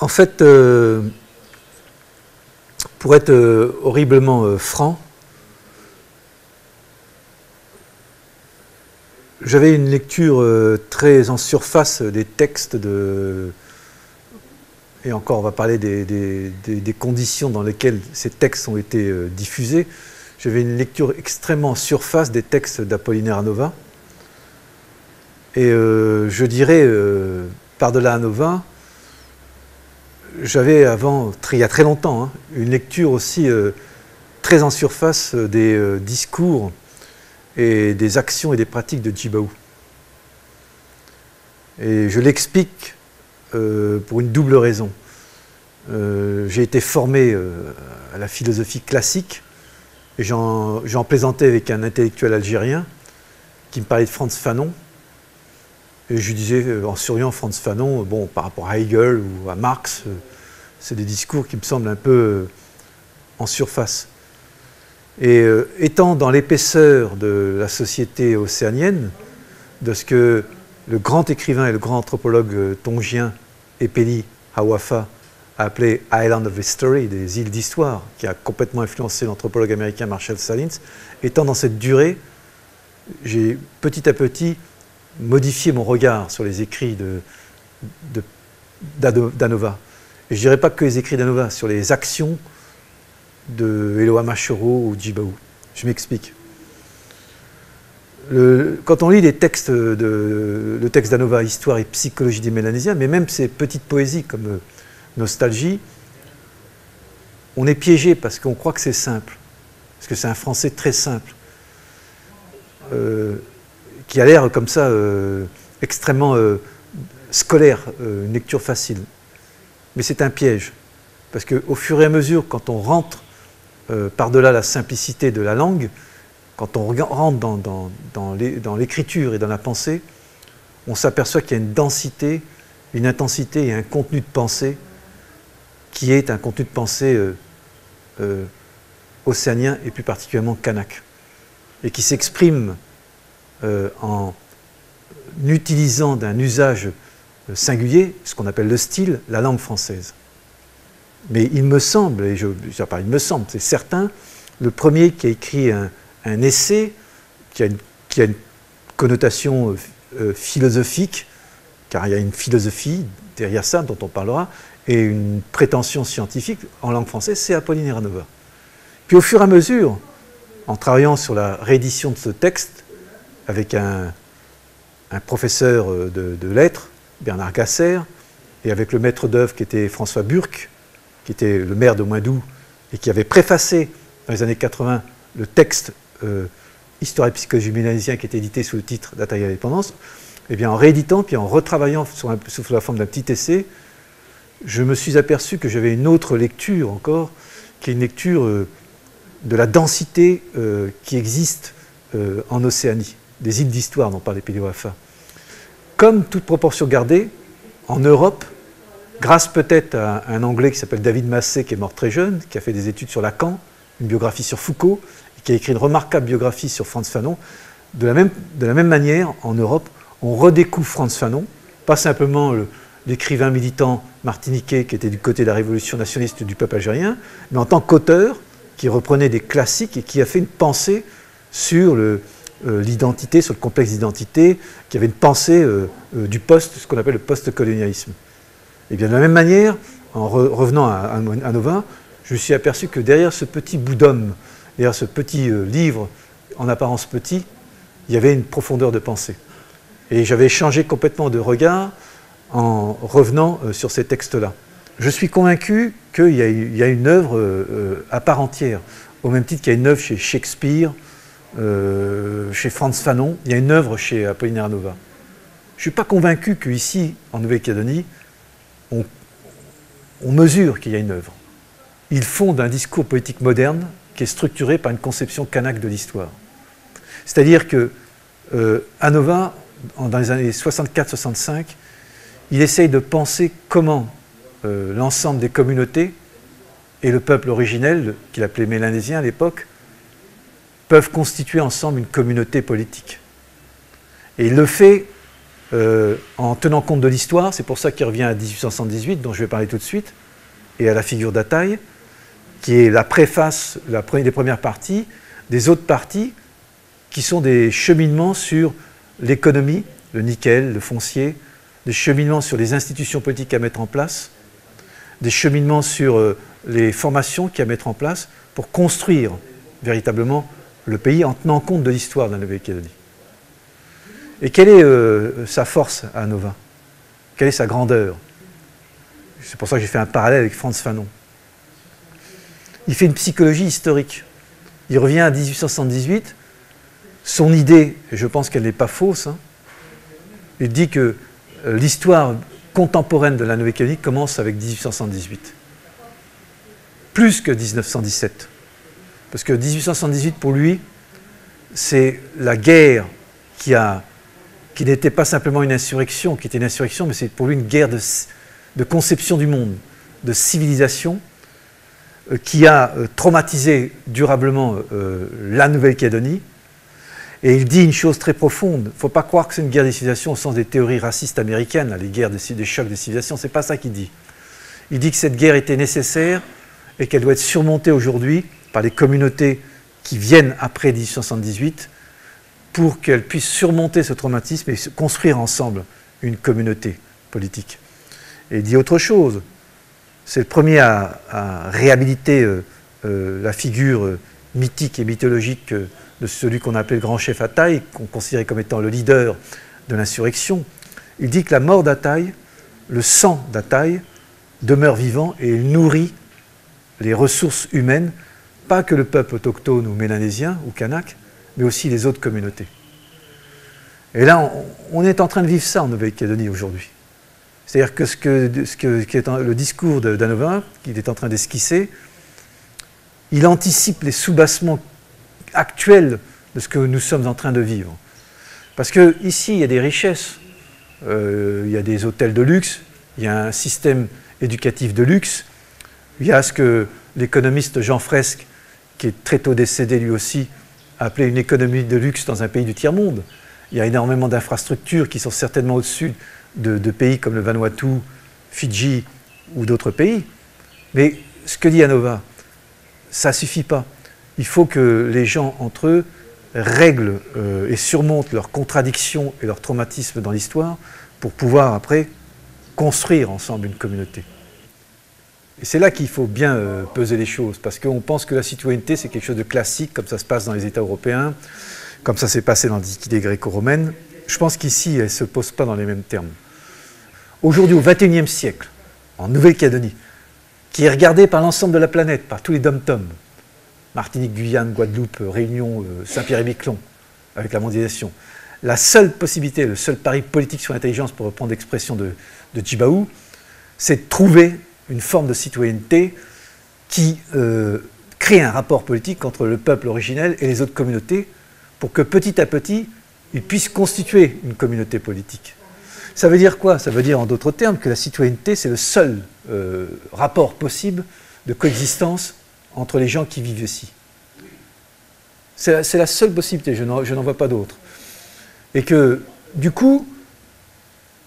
En fait, pour être horriblement franc, j'avais une lecture très en surface des textes de... Et encore, on va parler des conditions dans lesquelles ces textes ont été diffusés. J'avais une lecture extrêmement en surface des textes d'Apollinaire Hanova. Et je dirais, par-delà Hanova, j'avais avant, il y a très longtemps, hein, une lecture aussi très en surface des discours et des actions et des pratiques de Djibaou. Et je l'explique pour une double raison. J'ai été formé à la philosophie classique, et j'en plaisantais avec un intellectuel algérien qui me parlait de Frantz Fanon. Et je lui disais, en souriant, Frantz Fanon, bon, par rapport à Hegel ou à Marx, c'est des discours qui me semblent un peu en surface. Et étant dans l'épaisseur de la société océanienne, de ce que le grand écrivain et le grand anthropologue tongien Epeli Hawafa a appelé Island of History, des îles d'histoire, qui a complètement influencé l'anthropologue américain Marshall Salins, étant dans cette durée, j'ai petit à petit modifié mon regard sur les écrits d'Hanova. Et je ne dirais pas que les écrits d'Hanova, sur les actions de Eloa Machoro ou Djibaou. Je m'explique. Quand on lit les textes le texte d'Hanova, Histoire et psychologie des Mélanésiens, mais même ces petites poésies comme Nostalgie, on est piégé parce qu'on croit que c'est simple, parce que c'est un français très simple, qui a l'air comme ça extrêmement scolaire, une lecture facile. Mais c'est un piège, parce qu'au fur et à mesure, quand on rentre par-delà la simplicité de la langue, quand on rentre dans l'écriture et dans la pensée, on s'aperçoit qu'il y a une densité, une intensité et un contenu de pensée qui est un contenu de pensée océanien et plus particulièrement kanak, et qui s'exprime en utilisant d'un usage singulier, ce qu'on appelle le style, la langue française. Mais il me semble, et il me semble, c'est certain, le premier qui a écrit un essai qui a une connotation philosophique, car il y a une philosophie derrière ça dont on parlera, et une prétention scientifique en langue française, c'est Apollinaire Hanova. Puis au fur et à mesure, en travaillant sur la réédition de ce texte, avec un professeur de lettres, Bernard Gasser, et avec le maître d'œuvre qui était François Burck, qui était le maire de Moindou, et qui avait préfacé dans les années 80 le texte Histoire et psychologie mélanésien qui était édité sous le titre d'Ataïa et l'indépendance, et bien en rééditant, puis en retravaillant sous la forme d'un petit essai, je me suis aperçu que j'avais une autre lecture encore, qui est une lecture de la densité qui existe en Océanie, des îles d'histoire dont parlait Epeli Hawafa. Comme toute proportion gardée, en Europe, grâce peut-être à un Anglais qui s'appelle David Massey, qui est mort très jeune, qui a fait des études sur Lacan, une biographie sur Foucault, et qui a écrit une remarquable biographie sur Frantz Fanon, de la même manière, en Europe, on redécouvre Frantz Fanon, pas simplement l'écrivain militant martiniquais qui était du côté de la révolution nationaliste du peuple algérien, mais en tant qu'auteur qui reprenait des classiques et qui a fait une pensée sur l'identité, sur le complexe d'identité, qui avait une pensée du ce qu'on appelle le post-colonialisme. Et bien de la même manière, en revenant à Hanova, je me suis aperçu que derrière ce petit bout d'homme, derrière ce petit livre en apparence petit, il y avait une profondeur de pensée. Et j'avais changé complètement de regard en revenant sur ces textes-là. Je suis convaincu qu'il y a une œuvre à part entière, au même titre qu'il y a une œuvre chez Shakespeare, chez Frantz Fanon, il y a une œuvre chez Apollinaire Hanova. Je ne suis pas convaincu qu'ici, en Nouvelle-Calédonie, on mesure qu'il y a une œuvre. Ils fonde un discours politique moderne qui est structuré par une conception kanak de l'histoire. C'est-à-dire que Hanova, dans les années 64-65, il essaye de penser comment l'ensemble des communautés et le peuple originel, qu'il appelait mélانésien à l'époque, peuvent constituer ensemble une communauté politique. Et il le fait en tenant compte de l'histoire. C'est pour ça qu'il revient à 1878, dont je vais parler tout de suite, et à la figure d'Ataï, qui est la préface des premières parties, des autres parties, qui sont des cheminements sur l'économie, le nickel, le foncier, des cheminements sur les institutions politiques à mettre en place, des cheminements sur les formations qu'il y a à mettre en place pour construire véritablement le pays en tenant compte de l'histoire de la Nouvelle-Calédonie. Et quelle est sa force à Nova? Quelle est sa grandeur? C'est pour ça que j'ai fait un parallèle avec Frantz Fanon. Il fait une psychologie historique. Il revient à 1878. Son idée, et je pense qu'elle n'est pas fausse, hein, il dit que l'histoire contemporaine de la Nouvelle-Calédonie commence avec 1878. Plus que 1917. Parce que 1878, pour lui, c'est la guerre qui n'était pas simplement une insurrection, qui était une insurrection, mais c'est pour lui une guerre de conception du monde, de civilisation, qui a traumatisé durablement la Nouvelle-Calédonie. Et il dit une chose très profonde, il ne faut pas croire que c'est une guerre des civilisations au sens des théories racistes américaines, les guerres des chocs des civilisations, ce n'est pas ça qu'il dit. Il dit que cette guerre était nécessaire et qu'elle doit être surmontée aujourd'hui par les communautés qui viennent après 1878 pour qu'elles puissent surmonter ce traumatisme et construire ensemble une communauté politique. Et il dit autre chose, c'est le premier à réhabiliter la figure mythique et mythologique de celui qu'on appelait le grand chef Ataï, qu'on considérait comme étant le leader de l'insurrection. Il dit que la mort d'Ataï, le sang d'Ataï, demeure vivant et il nourrit les ressources humaines, pas que le peuple autochtone ou mélanésien ou kanak, mais aussi les autres communautés. Et là, on est en train de vivre ça en Nouvelle-Calédonie aujourd'hui. C'est-à-dire que le discours d'Anova, qu'il est en train d'esquisser, il anticipe les soubassements actuels de ce que nous sommes en train de vivre. Parce qu'ici, il y a des richesses, il y a des hôtels de luxe, il y a un système éducatif de luxe, il y a ce que l'économiste Jean Fresque, qui est très tôt décédé lui aussi, a appelé une économie de luxe dans un pays du tiers-monde. Il y a énormément d'infrastructures qui sont certainement au-dessus de pays comme le Vanuatu, Fidji ou d'autres pays. Mais ce que dit Anova, ça ne suffit pas. Il faut que les gens, entre eux, règlent et surmontent leurs contradictions et leurs traumatismes dans l'histoire pour pouvoir, après, construire ensemble une communauté. Et c'est là qu'il faut bien peser les choses, parce qu'on pense que la citoyenneté, c'est quelque chose de classique, comme ça se passe dans les États européens, comme ça s'est passé dans l'Antiquité gréco-romaine. Je pense qu'ici, elle ne se pose pas dans les mêmes termes. Aujourd'hui, au XXIe siècle, en Nouvelle-Calédonie, qui est regardée par l'ensemble de la planète, par tous les dom-toms, Martinique, Guyane, Guadeloupe, Réunion, Saint-Pierre-et-Miquelon, avec la mondialisation, la seule possibilité, le seul pari politique sur l'intelligence, pour reprendre l'expression de Djibaou, c'est de trouver une forme de citoyenneté qui crée un rapport politique entre le peuple originel et les autres communautés pour que petit à petit, ils puissent constituer une communauté politique. Ça veut dire quoi? Ça veut dire en d'autres termes que la citoyenneté, c'est le seul rapport possible de coexistence entre les gens qui vivent ici. C'est la seule possibilité, je n'en vois pas d'autre. Et que, du coup,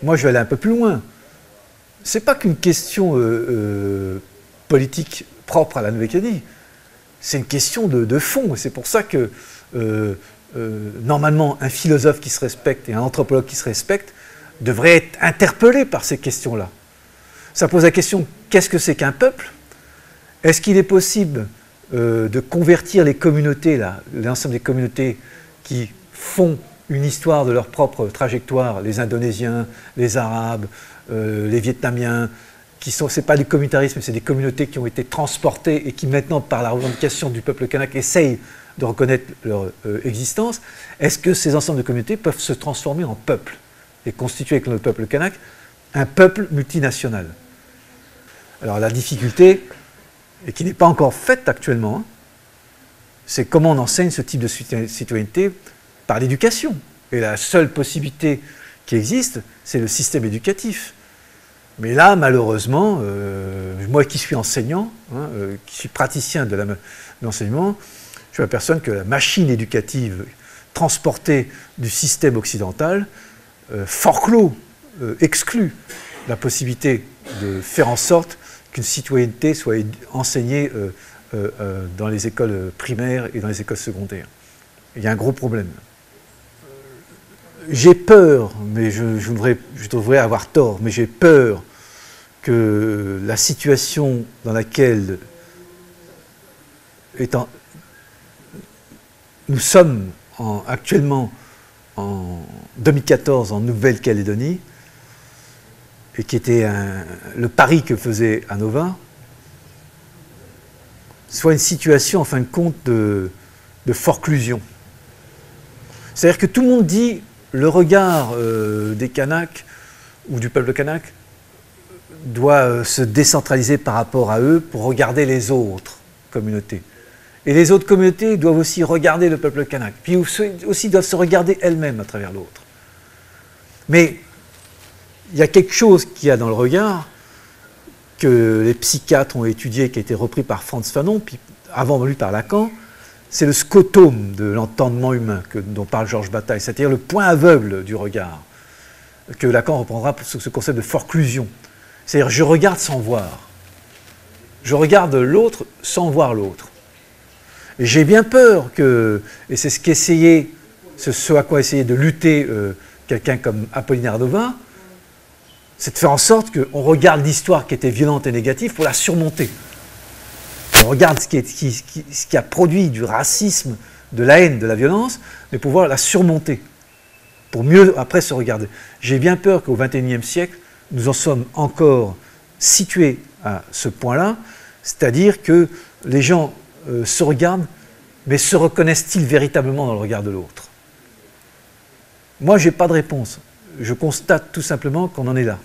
moi je vais aller un peu plus loin. Ce n'est pas qu'une question politique propre à la Nouvelle-Calédonie, c'est une question de fond. C'est pour ça que, normalement, un philosophe qui se respecte et un anthropologue qui se respecte devrait être interpellé par ces questions-là. Ça pose la question, qu'est-ce que c'est qu'un peuple? Est-ce qu'il est possible de convertir les communautés, l'ensemble des communautés qui font une histoire de leur propre trajectoire, les Indonésiens, les Arabes, les Vietnamiens, ce n'est pas du communautarisme, c'est des communautés qui ont été transportées et qui maintenant, par la revendication du peuple kanak, essayent de reconnaître leur existence. Est-ce que ces ensembles de communautés peuvent se transformer en peuple et constituer avec le peuple kanak un peuple multinational? Alors la difficulté, et qui n'est pas encore faite actuellement, hein, c'est comment on enseigne ce type de citoyenneté par l'éducation. Et la seule possibilité qui existe, c'est le système éducatif. Mais là, malheureusement, moi qui suis enseignant, hein, qui suis praticien de l'enseignement, je m'aperçois que la machine éducative transportée du système occidental forclos, exclut la possibilité de faire en sorte qu'une citoyenneté soit enseignée dans les écoles primaires et dans les écoles secondaires. Il y a un gros problème. J'ai peur, mais je devrais avoir tort, mais j'ai peur que la situation dans laquelle nous sommes actuellement en 2014 en Nouvelle-Calédonie, et qui était le pari que faisait ANOVA, soit une situation en fin de compte de forclusion. C'est-à-dire que tout le monde dit le regard des Kanaks ou du peuple kanak doit se décentraliser par rapport à eux pour regarder les autres communautés. Et les autres communautés doivent aussi regarder le peuple kanak, puis aussi doivent se regarder elles-mêmes à travers l'autre. Mais il y a quelque chose qu'il y a dans le regard que les psychiatres ont étudié, qui a été repris par Frantz Fanon, puis avant lu par Lacan, c'est le scotome de l'entendement humain dont parle Georges Bataille, c'est-à-dire le point aveugle du regard, que Lacan reprendra sur ce concept de forclusion. C'est-à-dire je regarde sans voir. Je regarde l'autre sans voir l'autre. Et j'ai bien peur que, et c'est ce à quoi essayait de lutter quelqu'un comme Apollinaire Dauvin, c'est de faire en sorte qu'on regarde l'histoire qui était violente et négative pour la surmonter. On regarde ce qui a produit du racisme, de la haine, de la violence, mais pour pouvoir la surmonter, pour mieux après se regarder. J'ai bien peur qu'au XXIe siècle, nous en sommes encore situés à ce point-là, c'est-à-dire que les gens se regardent, mais se reconnaissent-ils véritablement dans le regard de l'autre? Moi, je n'ai pas de réponse. Je constate tout simplement qu'on en est là.